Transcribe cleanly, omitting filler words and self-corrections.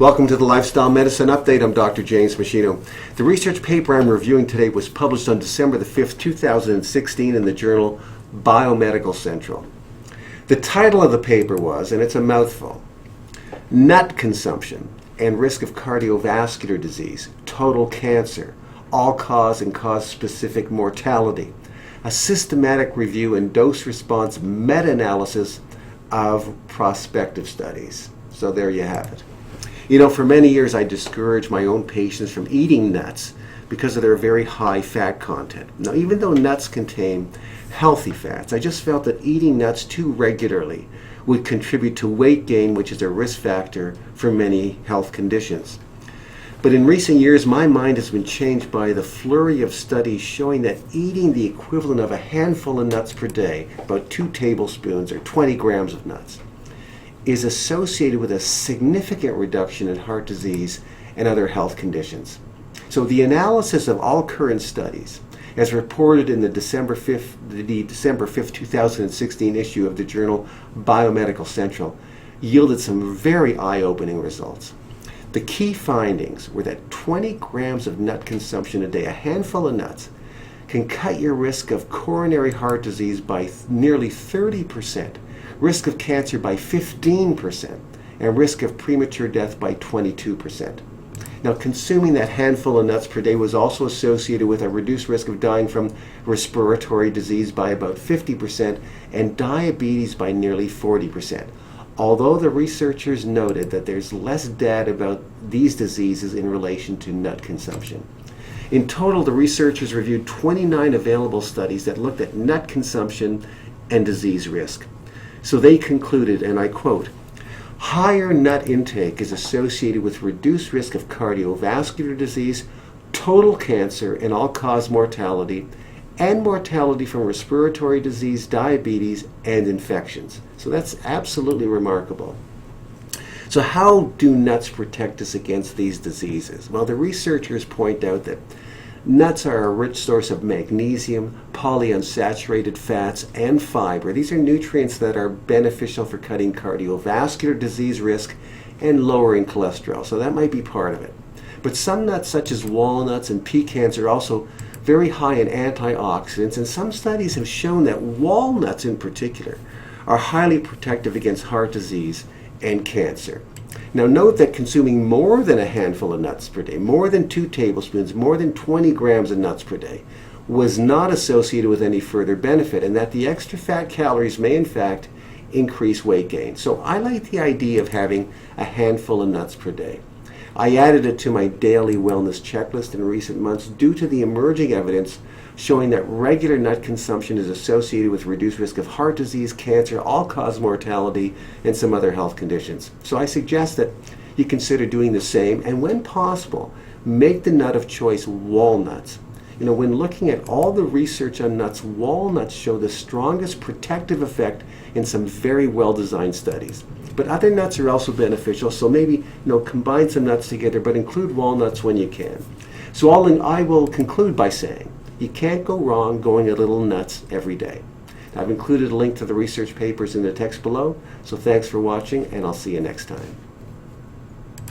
Welcome to the Lifestyle Medicine Update. I'm Dr. James Meschino. The research paper I'm reviewing today was published on December the 5th, 2016 in the journal Biomedical Central. The title of the paper was, and it's a mouthful, Nut Consumption and Risk of Cardiovascular Disease, Total Cancer, All-Cause and Cause-Specific Mortality, a systematic review and dose-response meta-analysis of prospective studies. So there you have it. You know, for many years I discouraged my own patients from eating nuts because of their very high fat content. Now, even though nuts contain healthy fats, I just felt that eating nuts too regularly would contribute to weight gain, which is a risk factor for many health conditions. But in recent years, my mind has been changed by the flurry of studies showing that eating the equivalent of a handful of nuts per day, about 2 tablespoons or 20 grams of nuts, is associated with a significant reduction in heart disease and other health conditions. So the analysis of all current studies, as reported in the December 5th, 2016 issue of the journal Biomedical Central, yielded some very eye-opening results. The key findings were that 20 grams of nut consumption a day, a handful of nuts, can cut your risk of coronary heart disease by nearly 30%, risk of cancer by 15%, and risk of premature death by 22%. Now, consuming that handful of nuts per day was also associated with a reduced risk of dying from respiratory disease by about 50% and diabetes by nearly 40%. Although the researchers noted that there's less data about these diseases in relation to nut consumption. In total, the researchers reviewed 29 available studies that looked at nut consumption and disease risk. So they concluded, and I quote, higher nut intake is associated with reduced risk of cardiovascular disease, total cancer and all-cause mortality, and mortality from respiratory disease, diabetes, and infections. So that's absolutely remarkable. So how do nuts protect us against these diseases? Well, the researchers point out that nuts are a rich source of magnesium, polyunsaturated fats, and fiber. These are nutrients that are beneficial for cutting cardiovascular disease risk and lowering cholesterol. So that might be part of it. But some nuts, such as walnuts and pecans, are also very high in antioxidants, and some studies have shown that walnuts in particular are highly protective against heart disease and cancer. Now note that consuming more than a handful of nuts per day, more than 2 tablespoons, more than 20 grams of nuts per day, was not associated with any further benefit, and that the extra fat calories may in fact increase weight gain. So I like the idea of having a handful of nuts per day. I added it to my daily wellness checklist in recent months due to the emerging evidence showing that regular nut consumption is associated with reduced risk of heart disease, cancer, all-cause mortality, and some other health conditions. So I suggest that you consider doing the same, and when possible, make the nut of choice walnuts. You know, when looking at all the research on nuts, walnuts show the strongest protective effect in some very well-designed studies. But other nuts are also beneficial, so maybe combine some nuts together, but include walnuts when you can. So I will conclude by saying, you can't go wrong going a little nuts every day. I've included a link to the research papers in the text below, so thanks for watching, and I'll see you next time.